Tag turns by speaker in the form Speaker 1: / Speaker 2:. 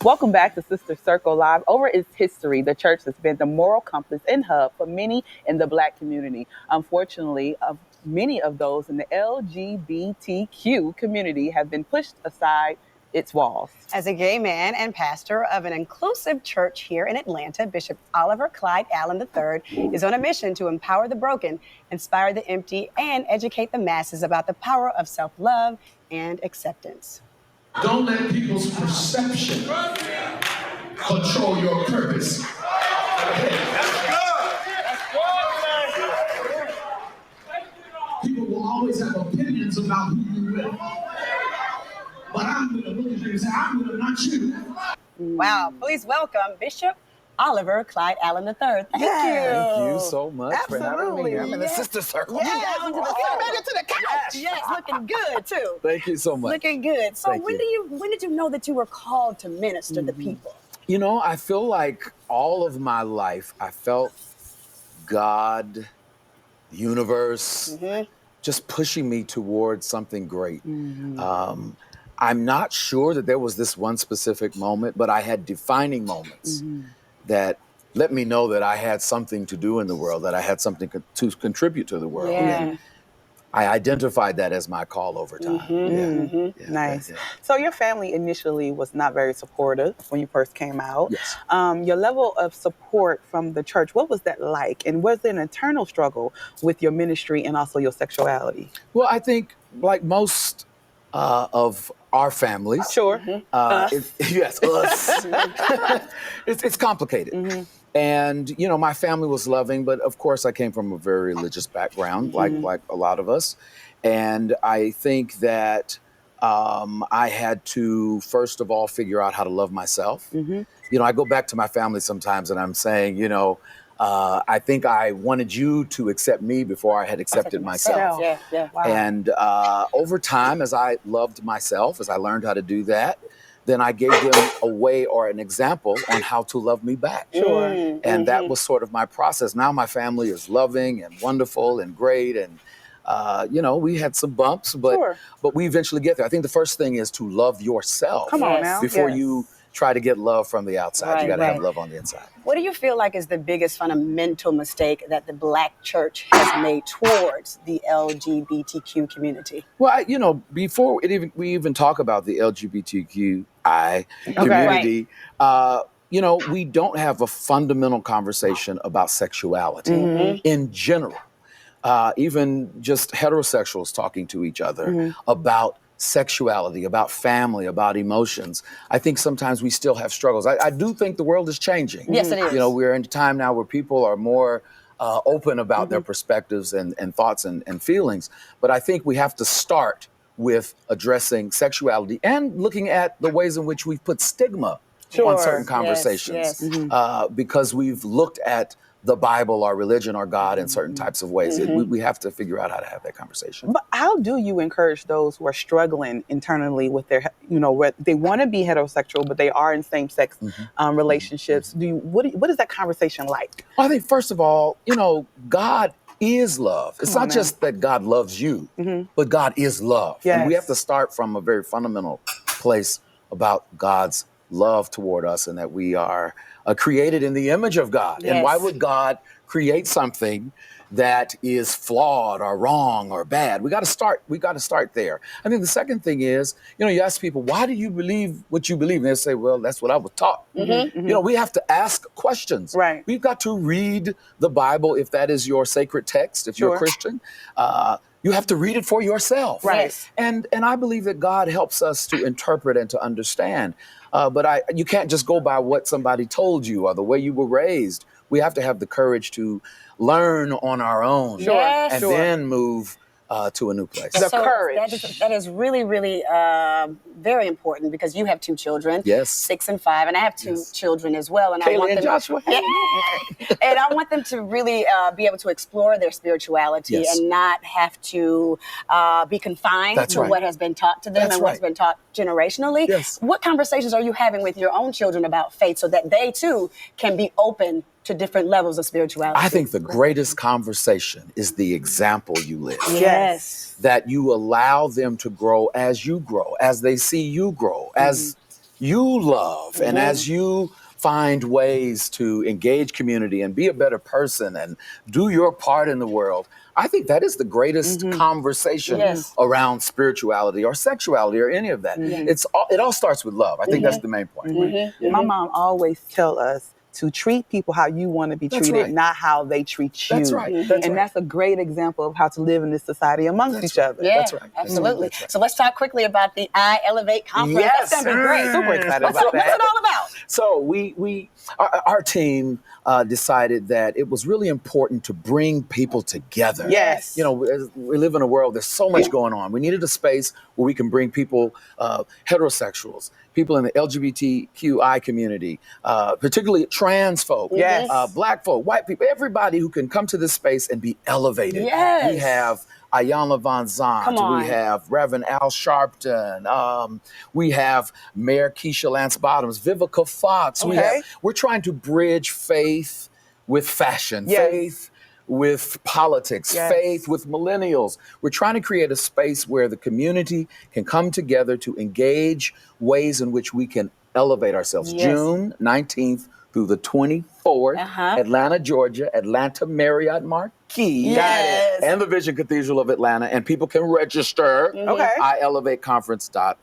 Speaker 1: Welcome back to Sister Circle Live. Over its history, the church has been the moral compass and hub for many in the Black community. Unfortunately, many of those in the LGBTQ community have been pushed aside its walls.
Speaker 2: As a gay man and pastor of an inclusive church here in Atlanta, Bishop Oliver Clyde Allen III is on a mission to empower the broken, inspire the empty, and educate the masses about the power of self-love and acceptance.
Speaker 3: Don't let people's perception control your purpose. People will always have opinions about who you will. But I'm going to look at you and say, I'm going to not you.
Speaker 2: Wow. Please welcome Bishop Oliver Clyde Allen III. Thank you.
Speaker 4: Thank you so much for having me here. I'm in the
Speaker 2: Yes.
Speaker 4: sister circle.
Speaker 2: Yes.
Speaker 4: You made it to the couch.
Speaker 2: Yes, looking good too.
Speaker 4: Thank you so much.
Speaker 2: Looking good. So
Speaker 4: Thank
Speaker 2: when did you know that you were called to minister to people?
Speaker 4: You know, I feel like all of my life, I felt God, the universe, just pushing me towards something great. I'm not sure that there was this one specific moment, but I had defining moments that let me know that I had something to do in the world, that I had something to contribute to the world.
Speaker 2: Yeah.
Speaker 4: And I identified that as my call over time.
Speaker 1: Nice.
Speaker 4: Yeah.
Speaker 1: So your family initially was not very supportive when you first came out.
Speaker 4: Yes.
Speaker 1: Your level of support from the church, what was that like? And was there an internal struggle with your ministry and also your sexuality?
Speaker 4: Well, I think like most of our families,
Speaker 1: Sure.
Speaker 4: yes, us. It's complicated. And, you know, my family was loving, but of course I came from a very religious background, like a lot of us. And I think that I had to, first of all, figure out how to love myself. You know, I go back to my family sometimes and I'm saying, you know, I think I wanted you to accept me before I had accepted myself.
Speaker 2: Yeah. Wow.
Speaker 4: And over time, as I loved myself, as I learned how to do that, then I gave them a way or an example on how to love me back.
Speaker 1: Sure.
Speaker 4: And that was sort of my process. Now my family is loving and wonderful and great. And, you know, we had some bumps, but we eventually get there. I think the first thing is to love yourself.
Speaker 1: Come on now.
Speaker 4: Before you try to get love from the outside. You got to have love on the inside.
Speaker 2: What do you feel like is the biggest fundamental mistake that the Black church has made towards the LGBTQ community?
Speaker 4: Well, you know, before we even talk about the LGBTQI community, you know, we don't have a fundamental conversation about sexuality in general. Even just heterosexuals talking to each other about sexuality, about family, about emotions. I think sometimes we still have struggles. I do think the world is changing.
Speaker 2: Yes, it is.
Speaker 4: You know, we're in a time now where people are more open about their perspectives and thoughts and feelings. But I think we have to start with addressing sexuality and looking at the ways in which we've put stigma on certain conversations. Because we've looked at the Bible, our religion, our God in certain types of ways. We have to figure out how to have that conversation.
Speaker 1: But how do you encourage those who are struggling internally with their, you know, they want to be heterosexual, but they are in same-sex relationships? What is that conversation like?
Speaker 4: Well, I think, first of all, you know, God is love. It's not just that God loves you, but God is love.
Speaker 1: Yes.
Speaker 4: And we have to start from a very fundamental place about God's love toward us and that we are created in the image of God.
Speaker 2: Yes.
Speaker 4: And why would God create something that is flawed or wrong or bad? We got to start there. I think the second thing is, you know, you ask people, why do you believe what you believe? And they say, well, that's what I was taught. You know, we have to ask questions.
Speaker 1: Right.
Speaker 4: We've got to read the Bible if that is your sacred text, if you're a Christian. You have to read it for yourself.
Speaker 1: Right.
Speaker 4: And I believe that God helps us to interpret and to understand. But you can't just go by what somebody told you or the way you were raised. We have to have the courage to learn on our own and then move to a new place.
Speaker 1: The courage.
Speaker 2: That is really, really very important because you have two children,
Speaker 4: Yes.
Speaker 2: 6 and 5, and I have two children as well. And
Speaker 1: Kaylee
Speaker 2: I want
Speaker 1: and
Speaker 2: them,
Speaker 1: Joshua.
Speaker 2: and I want them to really be able to explore their spirituality and not have to be confined to what has been taught to them and what's been taught generationally.
Speaker 4: Yes.
Speaker 2: What conversations are you having with your own children about faith so that they too can be open to different levels of spirituality?
Speaker 4: I think the greatest conversation is the example you live.
Speaker 2: Yes.
Speaker 4: That you allow them to grow, as they see you grow, as you love, and as you find ways to engage community and be a better person and do your part in the world. I think that is the greatest conversation around spirituality or sexuality or any of that. It all starts with love. I think that's the main point.
Speaker 1: My mom always tell us to treat people how you want to be treated,
Speaker 4: right.
Speaker 1: not how they treat you.
Speaker 4: That's right.
Speaker 1: And that's a great example of how to live in this society amongst each other.
Speaker 2: Yeah,
Speaker 4: That's right.
Speaker 2: absolutely.
Speaker 4: That's right.
Speaker 2: So let's talk quickly about the I Elevate conference.
Speaker 4: Yes.
Speaker 2: That's going to be great.
Speaker 1: Super excited about
Speaker 2: What's
Speaker 1: that.
Speaker 2: it all about?
Speaker 4: So our team decided that it was really important to bring people together.
Speaker 1: Yes.
Speaker 4: You know, we live in a world, there's so much going on. We needed a space where we can bring people, heterosexuals, people in the LGBTQI community, particularly trans folk, Black folk, white people, everybody who can come to this space and be elevated.
Speaker 2: Yes.
Speaker 4: We have Ayanna Von
Speaker 2: Come on.
Speaker 4: Zandt, we have Reverend Al Sharpton, we have Mayor Keisha Lance Bottoms, Vivica Fox. We're trying to bridge faith with fashion, faith with politics, faith with millennials. We're trying to create a space where the community can come together to engage ways in which we can elevate ourselves. June 19th through the 24th, Atlanta, Georgia, Atlanta Marriott Marquis, and the Vision Cathedral of Atlanta. And people can register, iElevateConference.org.